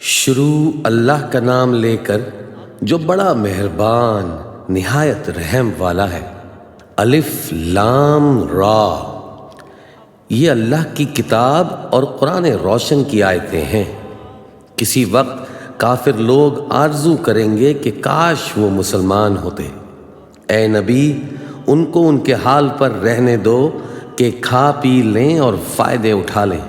شروع اللہ کا نام لے کر جو بڑا مہربان نہایت رحم والا ہے۔ الف لام را، یہ اللہ کی کتاب اور قرآن روشن کی آیتیں ہیں۔ کسی وقت کافر لوگ آرزو کریں گے کہ کاش وہ مسلمان ہوتے۔ اے نبی، ان کو ان کے حال پر رہنے دو کہ کھا پی لیں اور فائدے اٹھا لیں۔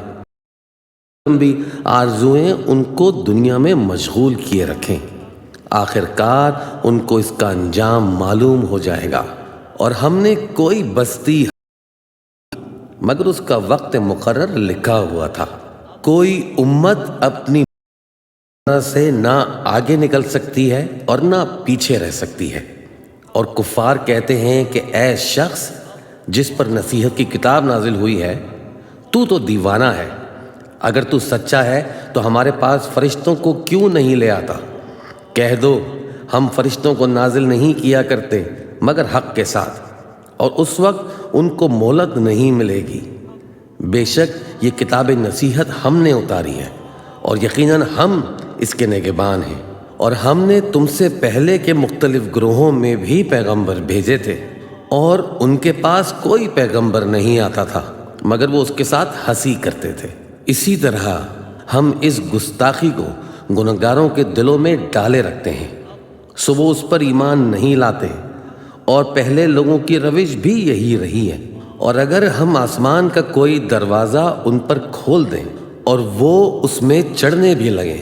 بھی آرزویں ان کو دنیا میں مشغول کیے رکھیں، آخر کار ان کو اس کا انجام معلوم ہو جائے گا۔ اور ہم نے کوئی بستی مگر اس کا وقت مقرر لکھا ہوا تھا۔ کوئی امت اپنی سے نہ آگے نکل سکتی ہے اور نہ پیچھے رہ سکتی ہے۔ اور کفار کہتے ہیں کہ اے شخص جس پر نصیحت کی کتاب نازل ہوئی ہے، تو دیوانہ ہے۔ اگر تو سچا ہے تو ہمارے پاس فرشتوں کو کیوں نہیں لے آتا؟ کہہ دو ہم فرشتوں کو نازل نہیں کیا کرتے مگر حق کے ساتھ، اور اس وقت ان کو مہلت نہیں ملے گی۔ بے شک یہ کتاب نصیحت ہم نے اتاری ہے اور یقیناً ہم اس کے نگہبان ہیں۔ اور ہم نے تم سے پہلے کے مختلف گروہوں میں بھی پیغمبر بھیجے تھے، اور ان کے پاس کوئی پیغمبر نہیں آتا تھا مگر وہ اس کے ساتھ ہنسی کرتے تھے۔ اسی طرح ہم اس گستاخی کو گنہگاروں کے دلوں میں ڈالے رکھتے ہیں، سو وہ اس پر ایمان نہیں لاتے، اور پہلے لوگوں کی روش بھی یہی رہی ہے۔ اور اگر ہم آسمان کا کوئی دروازہ ان پر کھول دیں اور وہ اس میں چڑھنے بھی لگیں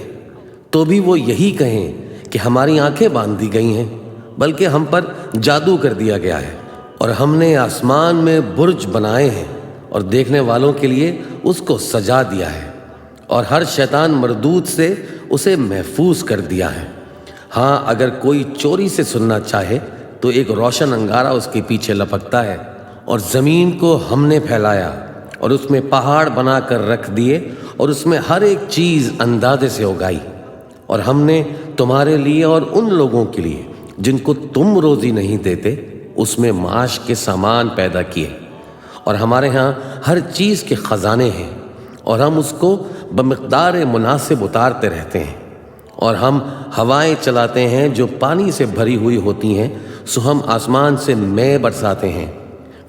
تو بھی وہ یہی کہیں کہ ہماری آنکھیں باندھ دی گئی ہیں، بلکہ ہم پر جادو کر دیا گیا ہے۔ اور ہم نے آسمان میں برج بنائے ہیں اور دیکھنے والوں کے لیے اس کو سجا دیا ہے، اور ہر شیطان مردود سے اسے محفوظ کر دیا ہے۔ ہاں اگر کوئی چوری سے سننا چاہے تو ایک روشن انگارہ اس کے پیچھے لپکتا ہے۔ اور زمین کو ہم نے پھیلایا اور اس میں پہاڑ بنا کر رکھ دیے، اور اس میں ہر ایک چیز اندازے سے اگائی۔ اور ہم نے تمہارے لیے اور ان لوگوں کے لیے جن کو تم روزی نہیں دیتے اس میں معاش کے سامان پیدا کیے، اور ہمارے ہاں ہر چیز کے خزانے ہیں، اور ہم اس کو بمقدار مناسب اتارتے رہتے ہیں۔ اور ہم ہوائیں چلاتے ہیں جو پانی سے بھری ہوئی ہوتی ہیں، سو ہم آسمان سے مے برساتے ہیں،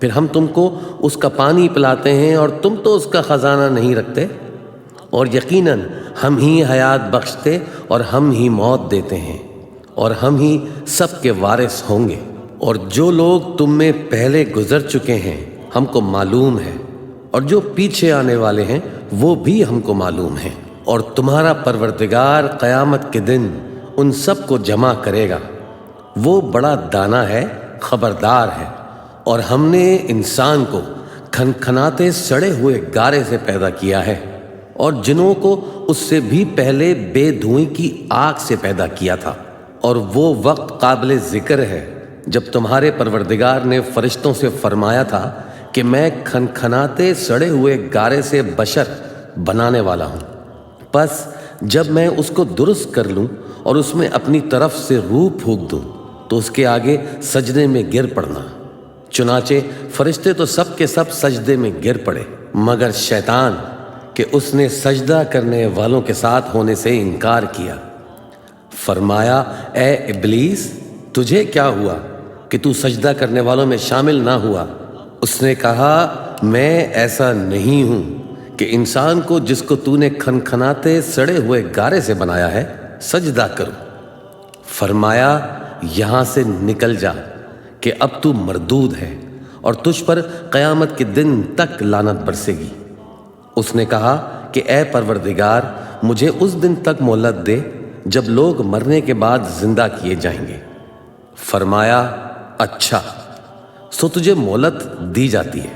پھر ہم تم کو اس کا پانی پلاتے ہیں، اور تم تو اس کا خزانہ نہیں رکھتے۔ اور یقیناً ہم ہی حیات بخشتے اور ہم ہی موت دیتے ہیں، اور ہم ہی سب کے وارث ہوں گے۔ اور جو لوگ تم میں پہلے گزر چکے ہیں ہم کو معلوم ہے، اور جو پیچھے آنے والے ہیں وہ بھی ہم کو معلوم ہیں۔ اور تمہارا پروردگار قیامت کے دن ان سب کو جمع کرے گا۔ وہ بڑا دانا ہے، خبردار ہے۔ اور ہم نے انسان کو کھنکھناتے سڑے ہوئے گارے سے پیدا کیا ہے، اور جنوں کو اس سے بھی پہلے بے دھوئیں کی آگ سے پیدا کیا تھا۔ اور وہ وقت قابل ذکر ہے جب تمہارے پروردگار نے فرشتوں سے فرمایا تھا کہ میں کھنکھناتے سڑے ہوئے گارے سے بشر بنانے والا ہوں، پس جب میں اس کو درست کر لوں اور اس میں اپنی طرف سے روح پھونک دوں تو اس کے آگے سجدے میں گر پڑنا۔ چنانچہ فرشتے تو سب کے سب سجدے میں گر پڑے مگر شیطان کہ اس نے سجدہ کرنے والوں کے ساتھ ہونے سے انکار کیا۔ فرمایا اے ابلیس، تجھے کیا ہوا کہ تو سجدہ کرنے والوں میں شامل نہ ہوا؟ اس نے کہا میں ایسا نہیں ہوں کہ انسان کو جس کو تو نے کھنکھناتے سڑے ہوئے گارے سے بنایا ہے سجدہ کروں۔ فرمایا یہاں سے نکل جا کہ اب تو مردود ہے، اور تجھ پر قیامت کے دن تک لعنت برسے گی۔ اس نے کہا کہ اے پروردگار، مجھے اس دن تک مہلت دے جب لوگ مرنے کے بعد زندہ کیے جائیں گے۔ فرمایا اچھا، سو تجھے مہلت دی جاتی ہے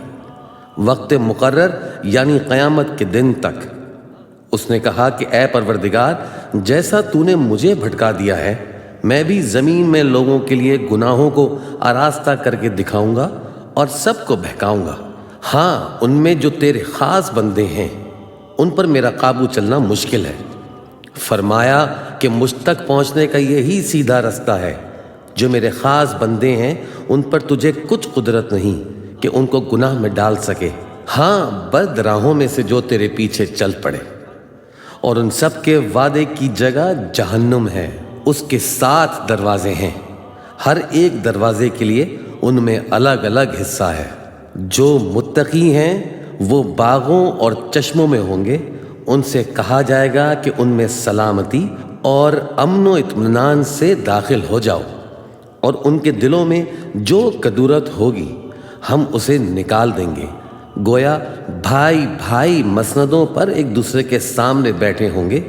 وقت مقرر یعنی قیامت کے دن تک۔ اس نے کہا کہ اے پروردگار، جیسا تو نے مجھے بھٹکا دیا ہے میں بھی زمین میں لوگوں کے لیے گناہوں کو آراستہ کر کے دکھاؤں گا اور سب کو بہکاؤں گا۔ ہاں ان میں جو تیرے خاص بندے ہیں ان پر میرا قابو چلنا مشکل ہے۔ فرمایا کہ مجھ تک پہنچنے کا یہی سیدھا رستہ ہے، جو میرے خاص بندے ہیں ان پر تجھے کچھ قدرت نہیں کہ ان کو گناہ میں ڈال سکے، ہاں بد راہوں میں سے جو تیرے پیچھے چل پڑے۔ اور ان سب کے وعدے کی جگہ جہنم ہے، اس کے 7 دروازے ہیں، ہر ایک دروازے کے لیے ان میں الگ الگ حصہ ہے۔ جو متقی ہیں وہ باغوں اور چشموں میں ہوں گے، ان سے کہا جائے گا کہ ان میں سلامتی اور امن و اطمینان سے داخل ہو جاؤ، اور ان کے دلوں میں جو کدورت ہوگی ہم اسے نکال دیں گے۔ گویا بھائی بھائی مسندوں پر ایک دوسرے کے سامنے بیٹھے ہوں گے،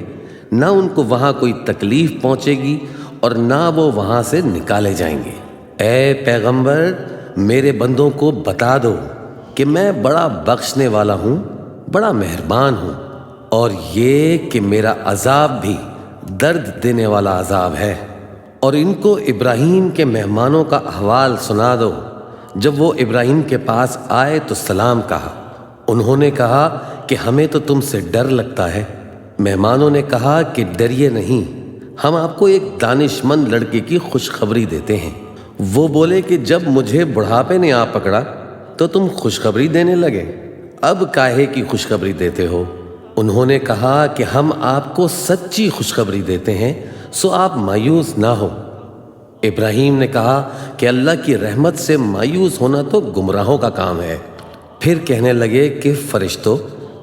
نہ ان کو وہاں کوئی تکلیف پہنچے گی اور نہ وہ وہاں سے نکالے جائیں گے۔ اے پیغمبر، میرے بندوں کو بتا دو کہ میں بڑا بخشنے والا ہوں، بڑا مہربان ہوں، اور یہ کہ میرا عذاب بھی درد دینے والا عذاب ہے۔ اور ان کو ابراہیم کے مہمانوں کا احوال سنا دو۔ جب وہ ابراہیم کے پاس آئے تو سلام کہا۔ انہوں نے کہا کہ ہمیں تو تم سے ڈر لگتا ہے۔ مہمانوں نے کہا کہ ڈریے نہیں، ہم آپ کو ایک دانش مند لڑکے کی خوشخبری دیتے ہیں۔ وہ بولے کہ جب مجھے بڑھاپے نے آ پکڑا تو تم خوشخبری دینے لگے، اب کاہے کی خوشخبری دیتے ہو؟ انہوں نے کہا کہ ہم آپ کو سچی خوشخبری دیتے ہیں، سو آپ مایوس نہ ہو۔ ابراہیم نے کہا کہ اللہ کی رحمت سے مایوس ہونا تو گمراہوں کا کام ہے۔ پھر کہنے لگے کہ فرشتوں،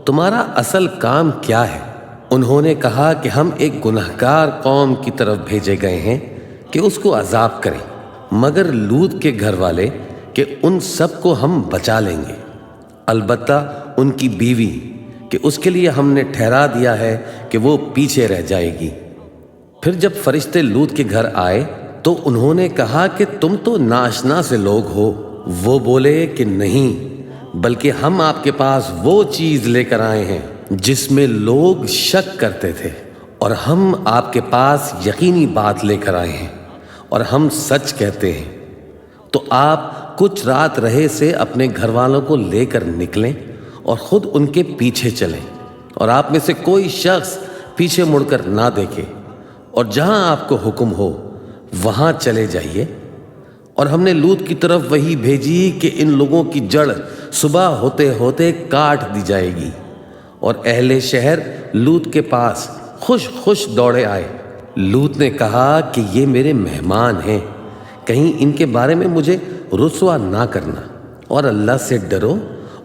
تمہارا اصل کام کیا ہے؟ انہوں نے کہا کہ ہم ایک گنہگار قوم کی طرف بھیجے گئے ہیں کہ اس کو عذاب کریں، مگر لوط کے گھر والے کہ ان سب کو ہم بچا لیں گے، البتہ ان کی بیوی کہ اس کے لیے ہم نے ٹھہرا دیا ہے کہ وہ پیچھے رہ جائے گی۔ پھر جب فرشتے لوط کے گھر آئے تو انہوں نے کہا کہ تم تو ناشنا سے لوگ ہو۔ وہ بولے کہ نہیں، بلکہ ہم آپ کے پاس وہ چیز لے کر آئے ہیں جس میں لوگ شک کرتے تھے، اور ہم آپ کے پاس یقینی بات لے کر آئے ہیں، اور ہم سچ کہتے ہیں۔ تو آپ کچھ رات رہے سے اپنے گھر والوں کو لے کر نکلیں اور خود ان کے پیچھے چلیں، اور آپ میں سے کوئی شخص پیچھے مڑ کر نہ دیکھے، اور جہاں آپ کو حکم ہو وہاں چلے جائیے۔ اور ہم نے لوط کی طرف وہی بھیجی کہ ان لوگوں کی جڑ صبح ہوتے ہوتے کاٹ دی جائے گی، اور اہل شہر لوط کے پاس خوش خوش دوڑے آئے۔ لوط نے کہا کہ یہ میرے مہمان ہیں، کہیں ان کے بارے میں مجھے رسوا نہ کرنا، اور اللہ سے ڈرو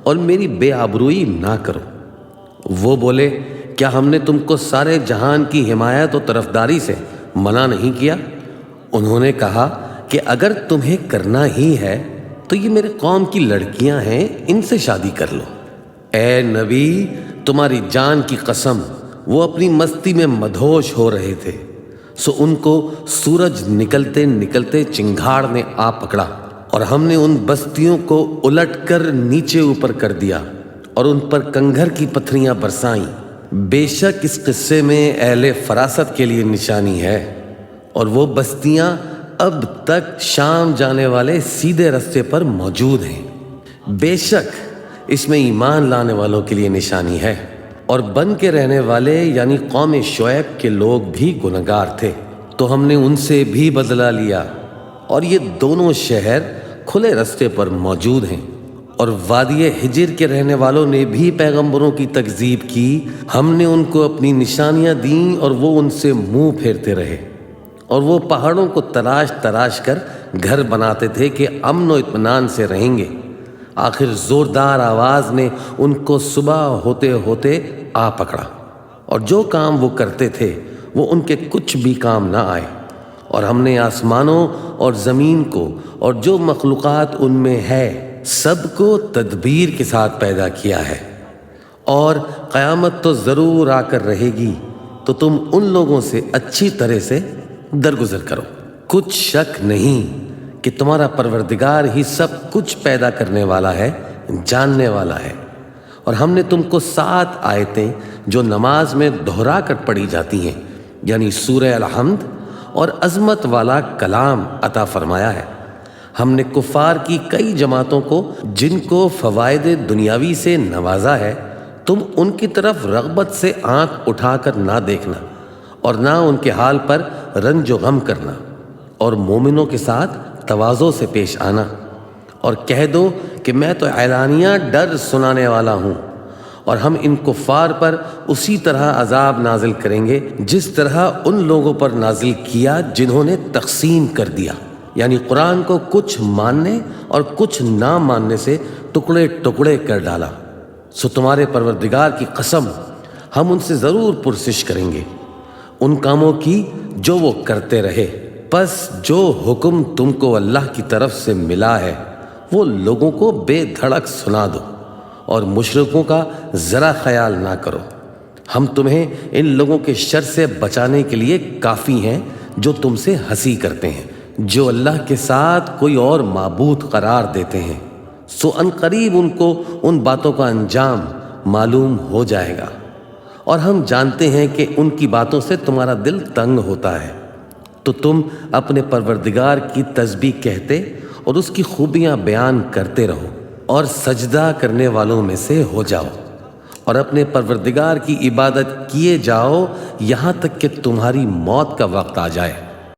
اور میری بے آبروئی نہ کرو۔ وہ بولے، کیا ہم نے تم کو سارے جہان کی حمایت و طرفداری سے منع نہیں کیا؟ انہوں نے کہا کہ اگر تمہیں کرنا ہی ہے تو یہ میرے قوم کی لڑکیاں ہیں، ان سے شادی کر لو۔ اے نبی، تمہاری جان کی قسم، وہ اپنی مستی میں مدہوش ہو رہے تھے، سو ان کو سورج نکلتے نکلتے چنگھاڑ نے آ پکڑا، اور ہم نے ان بستیوں کو الٹ کر نیچے اوپر کر دیا اور ان پر کنگھر کی پتھریاں برسائیں۔ بے شک اس قصے میں اہل فراست کے لیے نشانی ہے، اور وہ بستیاں اب تک شام جانے والے سیدھے رستے پر موجود ہیں۔ بے شک اس میں ایمان لانے والوں کے لیے نشانی ہے۔ اور بن کے رہنے والے یعنی قوم شعیب کے لوگ بھی گنہگار تھے، تو ہم نے ان سے بھی بدلہ لیا، اور یہ دونوں شہر کھلے رستے پر موجود ہیں۔ اور وادی ہجر کے رہنے والوں نے بھی پیغمبروں کی تکذیب کی، ہم نے ان کو اپنی نشانیاں دیں اور وہ ان سے منہ پھیرتے رہے، اور وہ پہاڑوں کو تراش تراش کر گھر بناتے تھے کہ امن و اطمینان سے رہیں گے۔ آخر زوردار آواز نے ان کو صبح ہوتے ہوتے آ پکڑا، اور جو کام وہ کرتے تھے وہ ان کے کچھ بھی کام نہ آئے۔ اور ہم نے آسمانوں اور زمین کو اور جو مخلوقات ان میں ہے سب کو تدبیر کے ساتھ پیدا کیا ہے، اور قیامت تو ضرور آ کر رہے گی، تو تم ان لوگوں سے اچھی طرح سے درگزر کرو۔ کچھ شک نہیں کہ تمہارا پروردگار ہی سب کچھ پیدا کرنے والا ہے، جاننے والا ہے۔ اور ہم نے تم کو 7 آیتیں جو نماز میں دہرا کر پڑھی جاتی ہیں، یعنی سورہ الحمد اور عظمت والا کلام عطا فرمایا ہے۔ ہم نے کفار کی کئی جماعتوں کو جن کو فوائد دنیاوی سے نوازا ہے، تم ان کی طرف رغبت سے آنکھ اٹھا کر نہ دیکھنا، اور نہ ان کے حال پر رنج و غم کرنا، اور مومنوں کے ساتھ تواضع سے پیش آنا، اور کہہ دو کہ میں تو اعلانیہ ڈر سنانے والا ہوں، اور ہم ان کفار پر اسی طرح عذاب نازل کریں گے جس طرح ان لوگوں پر نازل کیا جنہوں نے تقسیم کر دیا، یعنی قرآن کو کچھ ماننے اور کچھ نہ ماننے سے ٹکڑے ٹکڑے کر ڈالا۔ سو تمہارے پروردگار کی قسم ہم ان سے ضرور پرسش کریں گے ان کاموں کی جو وہ کرتے رہے۔ پس جو حکم تم کو اللہ کی طرف سے ملا ہے وہ لوگوں کو بے دھڑک سنا دو اور مشرکوں کا ذرا خیال نہ کرو۔ ہم تمہیں ان لوگوں کے شر سے بچانے کے لیے کافی ہیں جو تم سے ہنسی کرتے ہیں، جو اللہ کے ساتھ کوئی اور معبود قرار دیتے ہیں۔ سو ان قریب ان کو ان باتوں کا انجام معلوم ہو جائے گا، اور ہم جانتے ہیں کہ ان کی باتوں سے تمہارا دل تنگ ہوتا ہے، تو تم اپنے پروردگار کی تسبیح کہتے اور اس کی خوبیاں بیان کرتے رہو اور سجدہ کرنے والوں میں سے ہو جاؤ، اور اپنے پروردگار کی عبادت کیے جاؤ یہاں تک کہ تمہاری موت کا وقت آ جائے۔